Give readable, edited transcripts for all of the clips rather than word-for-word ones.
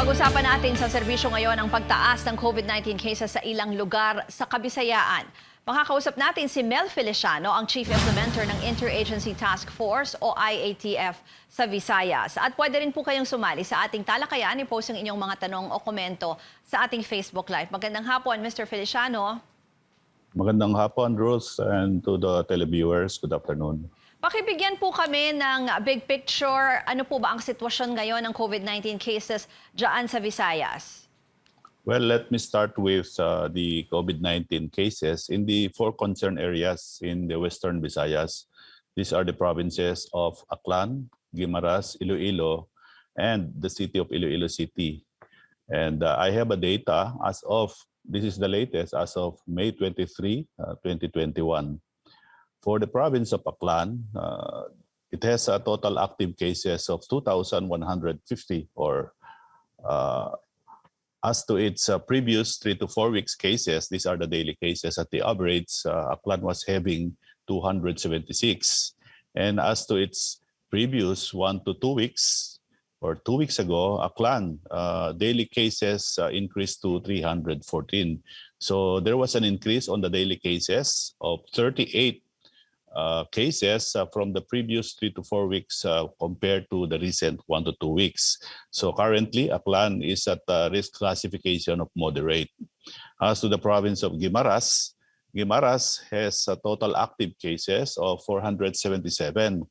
Pag-usapan natin sa serbisyo ngayon ang pagtaas ng COVID-19 cases sa ilang lugar sa Kabisayaan. Makakausap natin si Mel Feliciano, ang Chief Implementer ng Interagency Task Force o IATF sa Visayas. At pwede rin po kayong sumali sa ating talakayan, i-post ang inyong mga tanong o komento sa ating Facebook Live. Magandang hapon, Mr. Feliciano. Magandang hapon, Ruth, and to the televiewers. Good afternoon. Pakibigyan po kami ng big picture. Ano po ba ang sitwasyon ngayon ng COVID-19 cases dyan sa Visayas? Well, let me start with the COVID-19 cases in the four concerned areas in the Western Visayas. These are the provinces of Aklan, Guimaras, Iloilo, and the city of Iloilo City. And I have a data as of, this is the latest, as of May 23, 2021. For the province of Aklan, it has a total active cases of 2,150 or as to its previous 3 to 4 weeks cases, these are the daily cases. At the average, Aklan was having 276. And as to its previous 1 to 2 weeks, or 2 weeks ago, Aklan daily cases increased to 314. So there was an increase on the daily cases of 38 cases from the previous 3 to 4 weeks compared to the recent 1 to 2 weeks. So currently, Aklan is at risk classification of moderate. As to the province of Guimaras, Guimaras has total active cases of 477.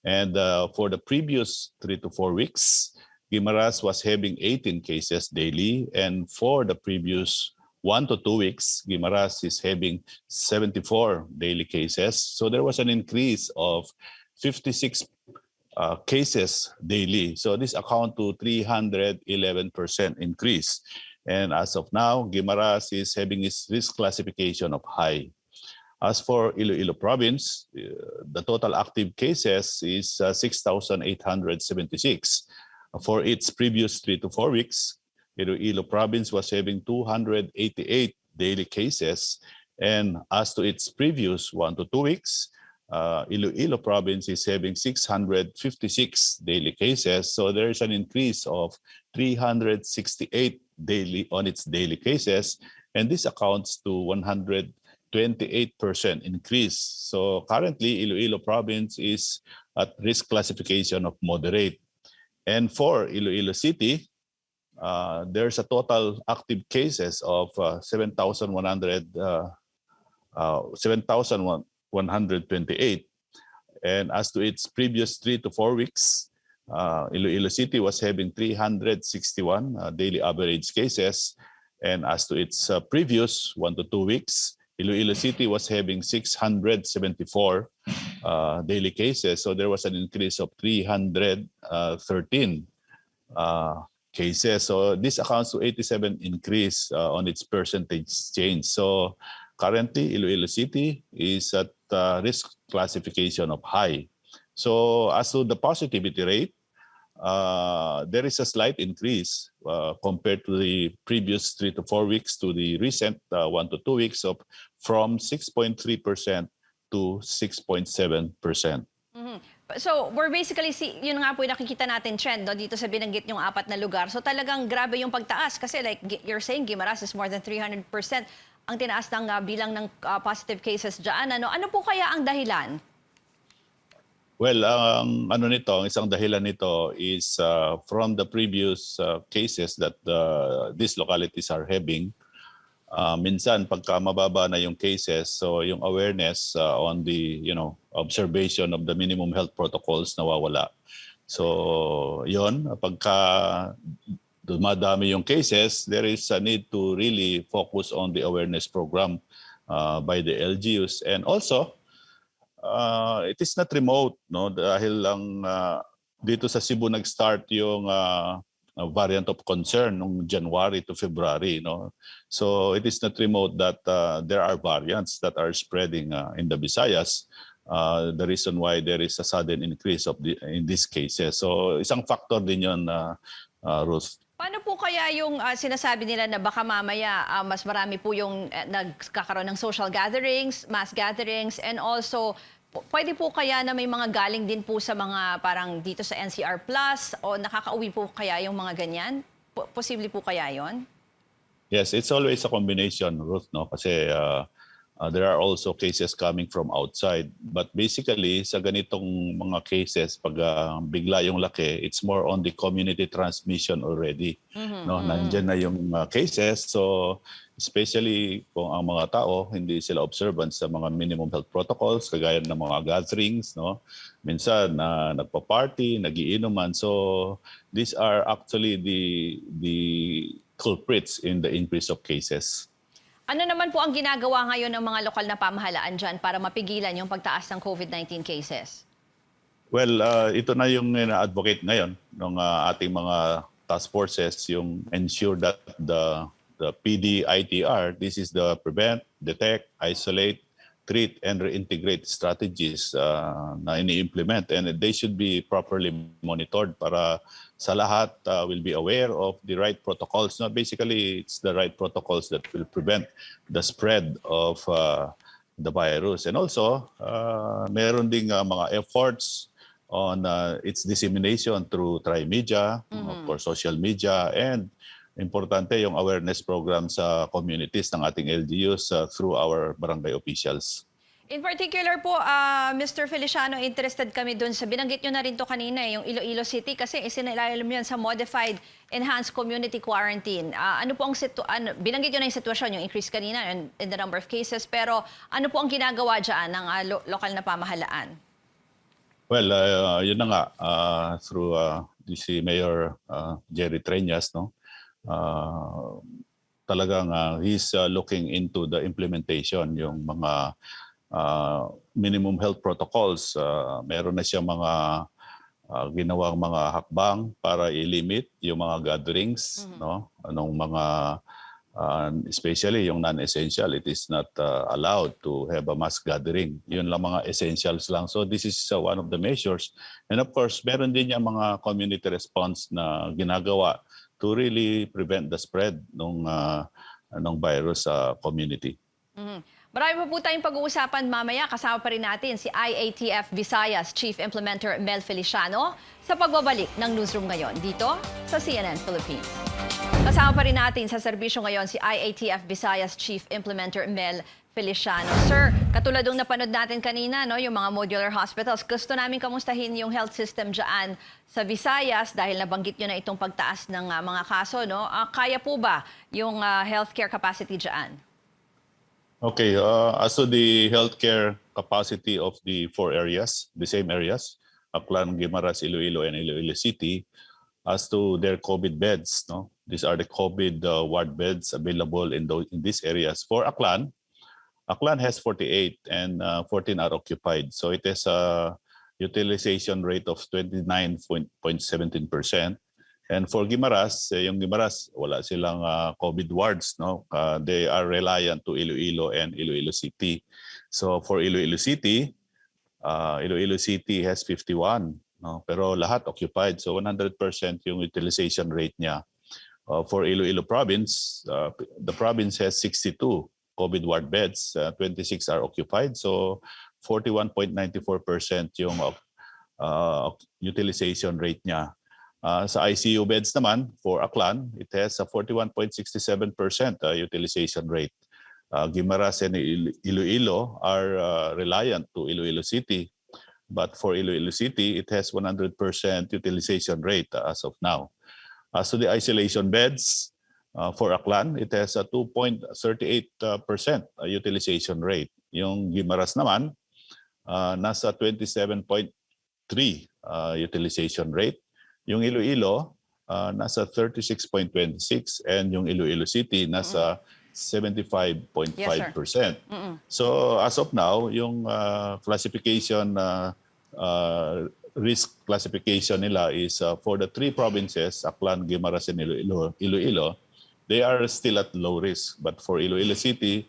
And for the previous 3 to 4 weeks, Guimaras was having 18 cases daily. And for the previous 1 to 2 weeks, Guimaras is having 74 daily cases. So there was an increase of 56 cases daily. So this account to 311% increase. And as of now, Guimaras is having its risk classification of high. As for Iloilo province, the total active cases is 6,876. For its previous 3 to 4 weeks, Iloilo province was having 288 daily cases. And as to its previous 1 to 2 weeks, Iloilo province is having 656 daily cases. So there is an increase of 368 daily on its daily cases. And this accounts to 128% increase. So currently, Iloilo province is at risk classification of moderate. And for Iloilo City, there's a total active cases of 7,128. And as to its previous 3 to 4 weeks, Iloilo City was having 361 daily average cases. And as to its previous 1 to 2 weeks, Iloilo City was having 674 daily cases. So there was an increase of 313 cases. So this accounts to 87 increase on its percentage change. So currently, Iloilo City is at risk classification of high. So as to the positivity rate, there is a slight increase compared to the previous 3 to 4 weeks to the recent 1 to 2 weeks of from 6.3% to 6.7%. So, we're basically, yun nga po yung nakikita natin trend no, dito sa binanggit yung 4 na lugar. So, talagang grabe yung pagtaas kasi like you're saying, Guimaras is more than 300% ang tinaas ng bilang ng positive cases dyan. Ano po kaya ang dahilan? Well, ang isang dahilan nito is from the previous cases that these localities are having. Minsan pagka mababa na yung cases, so yung awareness on the observation of the minimum health protocols nawawala. So yon, pagka dumadami yung cases, there is a need to really focus on the awareness program by the LGUs. And also it is not remote, no, dahil lang dito sa Cebu nag-start yung variant of concern noong January to February, no. So it is not remote that there are variants that are spreading in the Visayas. The reason why there is a sudden increase in these cases. So isang factor din yon, Ruth. Paano po kaya yung sinasabi nila na baka mamaya mas marami po yung nagkakaroon ng social gatherings, mass gatherings, and also pwede po kaya na may mga galing din po sa mga parang dito sa NCR Plus o nakakauwi po kaya yung mga ganyan? Posible po kaya yon? Yes, it's always a combination, Ruth, no? Kasi there are also cases coming from outside. But basically, sa ganitong mga cases, pag bigla yung laki, it's more on the community transmission already. No, nandiyan na yung cases. So, especially kung ang mga tao hindi sila observant sa mga minimum health protocols, kagaya ng mga gatherings, no? Minsan nagpa-party, nagiinuman. So, these are actually the culprits in the increase of cases. Ano naman po ang ginagawa ngayon ng mga lokal na pamahalaan dyan para mapigilan yung pagtaas ng COVID-19 cases? Well, ito na yung na-advocate ngayon ng ating mga task forces, yung ensure that the PDITR, this is the prevent, detect, isolate, treat, and reintegrate strategies na ini-implement. And they should be properly monitored para sa lahat will be aware of the right protocols. No, basically, it's the right protocols that will prevent the spread of the virus. And also, meron ding mga efforts on its dissemination through tri-media, of course, social media, and importante yung awareness program sa communities ng ating LGUs through our barangay officials. In particular po, Mr. Feliciano, interested kami dun sa binanggit nyo na rin to kanina, yung Iloilo City, kasi isinailalim yan sa Modified Enhanced Community Quarantine. Ano po ang binanggit nyo na yung sitwasyon, yung increase kanina in the number of cases, pero ano po ang ginagawa dyan ng lokal na pamahalaan? Well, yun na nga, through si Mayor Jerry Treñas, no? Talagang he's looking into the implementation, yung mga minimum health protocols. Meron na siya mga ginawang mga hakbang para i-limit yung mga gatherings, no? Anong mga especially yung non-essential, it is not allowed to have a mass gathering. Yun lang mga essentials lang. So this is one of the measures. And of course, meron din yung mga community response na ginagawa to really prevent the spread ng virus sa community. Marami pa po tayong pag-uusapan mamaya. Kasama pa rin natin si IATF Visayas Chief Implementer Mel Feliciano sa pagbabalik ng Newsroom ngayon dito sa CNN Philippines. Kasama pa rin natin sa serbisyo ngayon si IATF Visayas Chief Implementer Mel Feliciano. Sir, katulad ng napanood natin kanina, no, yung mga modular hospitals, gusto namin kamustahin yung health system dyan sa Visayas dahil nabanggit nyo na itong pagtaas ng mga kaso. No? Kaya po ba yung healthcare capacity dyan? Okay, as to the healthcare capacity of the four areas, the same areas, Aklan, Guimaras, Iloilo, and Iloilo City, as to their COVID beds, no? These are the COVID ward beds available in these areas. For Aklan, Aklan has 48 and 14 are occupied. So it has a utilization rate of 29.17%. And for Guimaras, yung Guimaras, wala silang COVID wards, no? They are reliant to Iloilo and Iloilo City. So for Iloilo City has 51, no? Pero lahat occupied. So 100% yung utilization rate niya. For Iloilo province, the province has 62 COVID ward beds, 26 are occupied. So 41.94% yung utilization rate niya. Sa ICU beds naman, for Aklan, it has a 41.67% utilization rate. Guimaras and Iloilo are reliant to Iloilo City. But for Iloilo City, it has 100% utilization rate as of now. As to the isolation beds, for Aklan, it has a 2.38% utilization rate. Yung Guimaras naman, nasa 27.3% utilization rate. Yung Iloilo, nasa 36.26% and yung Iloilo City, nasa 75.5%. Yes, So as of now, yung classification, risk classification nila is for the three provinces, Aklan, Guimaras, and Iloilo, they are still at low risk. But for Iloilo City,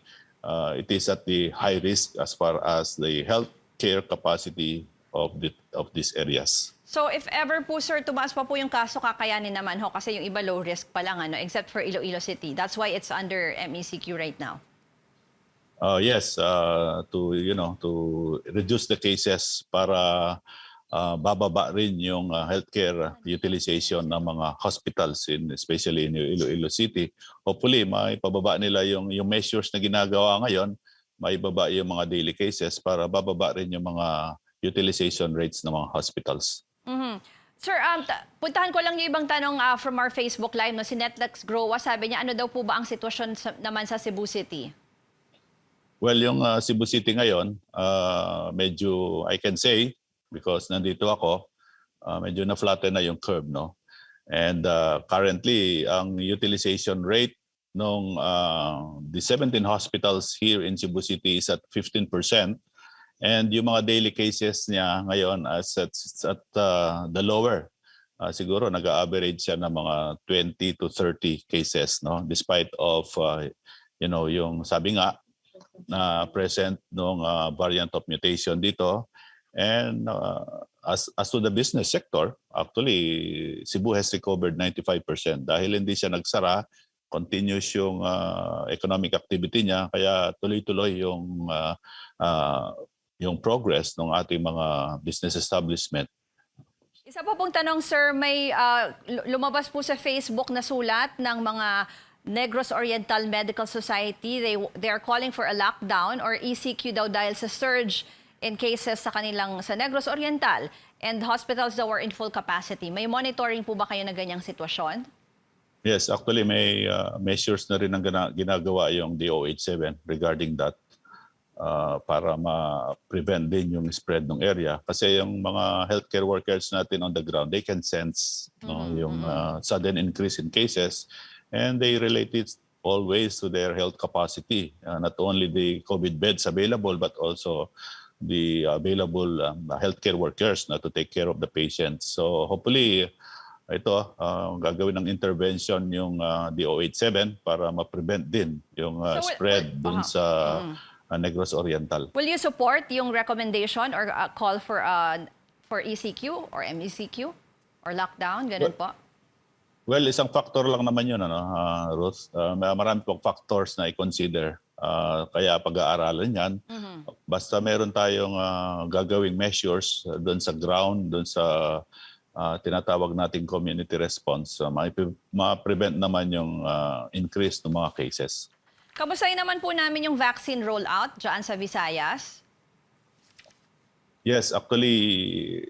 it is at the high risk as far as the healthcare capacity of these areas. So if ever po, sir, tumaas pa po yung kaso, kakayanin naman ho kasi yung iba low risk pa lang, except for Iloilo City. That's why it's under MECQ right now. Yes, to reduce the cases para bababa rin yung healthcare utilization ng mga hospitals, especially in Iloilo City. Hopefully, maipababa nila yung measures na ginagawa ngayon, maibaba yung mga daily cases para bababa rin yung mga utilization rates ng mga hospitals. Mhm. Sir, puntahan ko lang yung ibang tanong from our Facebook Live. No? Si Netflix Growa, sabi niya, ano daw po ba ang sitwasyon naman sa Cebu City? Well, yung Cebu City ngayon, medyo I can say, because nandito ako, medyo na-flatten na yung curve, no? And currently, ang utilization rate ng the 17 hospitals here in Cebu City is at 15%. And yung mga daily cases niya ngayon as at the lower, siguro nag-average siya ng mga 20 to 30 cases, no? Despite of, yung sabi nga, na present ng variant of mutation dito. And as to the business sector, actually, Cebu has recovered 95% dahil hindi siya nagsara, continuous yung economic activity niya, kaya tuloy-tuloy yung progress ng ating mga business establishment. Isa pa pong tanong, sir, may lumabas po sa Facebook na sulat ng mga Negros Oriental Medical Society. They are calling for a lockdown or ECQ daw dahil sa surge in cases sa Negros Oriental, and hospitals daw were in full capacity. May monitoring po ba kayo na ganyang sitwasyon? Yes, actually may measures na rin ang ginagawa yung DOH7 regarding that para ma-prevent din yung spread ng area. Kasi yung mga healthcare workers natin on the ground, they can sense yung sudden increase in cases, and they relate it always to their health capacity. Not only the COVID beds available, but also the available healthcare workers na to take care of the patients. So hopefully, ito, gagawin ng intervention yung DOH7 para ma-prevent din yung spread dun sa Negros Oriental. Will you support yung recommendation or call for ECQ or MECQ or lockdown? Ganun po? Well, isang factor lang naman yun, Ruth. Marami pong factors na i-consider. Kaya pag-aaralan yan. Basta meron tayong gagawing measures doon sa ground, doon sa tinatawag nating community response, ma-prevent naman yung increase ng mga cases. Kamustahin naman po namin yung vaccine rollout dyan sa Visayas? Yes, actually,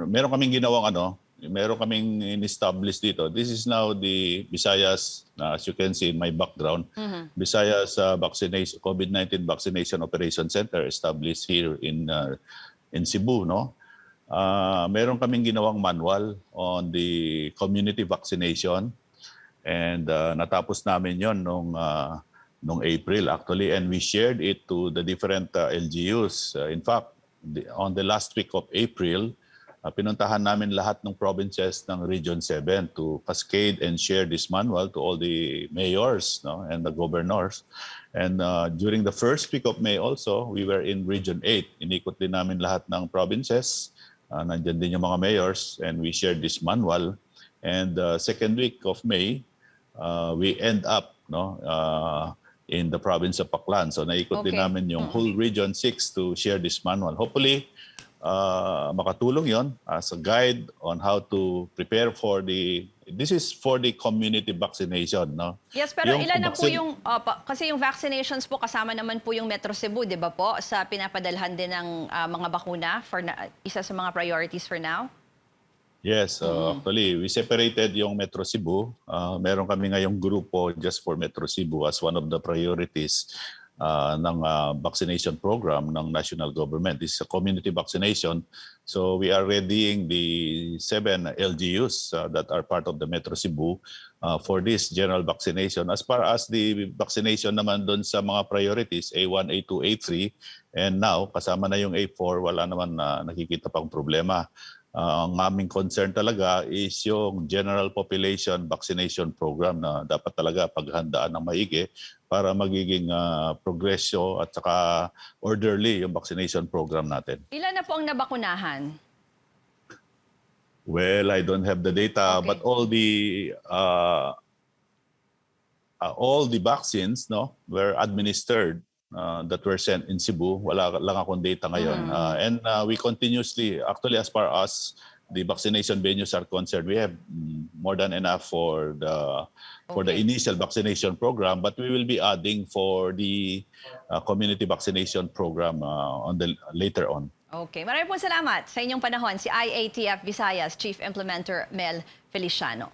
meron kaming ginawang meron kaming in-establish dito. This is now the Visayas, as you can see in my background, Visayas COVID-19 Vaccination Operation Center established here in Cebu, no? Meron kaming ginawang manual on the community vaccination, and natapos namin yon nung April actually, and we shared it to the different LGUs. In fact, on the last week of April, pinuntahan namin lahat ng provinces ng Region 7 to cascade and share this manual to all the mayors, no, and the governors. And during the first week of May also, we were in Region 8. Inikot din namin lahat ng provinces. Nandyan din yung mga mayors, and we shared this manual. And second week of May, we end up in the province of Paklan. So naikot din namin yung whole Region 6 to share this manual. Hopefully, makatulong yon as a guide on how to prepare for this is for the community vaccination, no? Yes, pero ilan na po yung kasi yung vaccinations po kasama naman po yung Metro Cebu, 'di ba po, sa pinapadalhan din ng mga bakuna isa sa mga priorities for now? Yes, actually we separated yung Metro Cebu. Meron kami ngayong grupo just for Metro Cebu as one of the priorities ng vaccination program ng national government. This is a community vaccination. So we are readying the 7 LGUs that are part of the Metro Cebu for this general vaccination. As far as the vaccination naman doon sa mga priorities, A1, A2, A3, and now kasama na yung A4, wala naman nakikita pang problema. Ang aming concern talaga is yung general population vaccination program na dapat talaga paghandaan ng maigi para magiging progresyo at saka orderly yung vaccination program natin. Ilan na po ang nabakunahan? Well, I don't have the data, but all the vaccines were administered that were sent in Cebu. Wala lang akong data ngayon. And we continuously, actually as far as the vaccination venues are concerned, we have more than enough for the initial vaccination program, but we will be adding for the community vaccination program later on. Okay, maraming po salamat sa inyong panahon, si IATF Visayas Chief Implementer Mel Feliciano.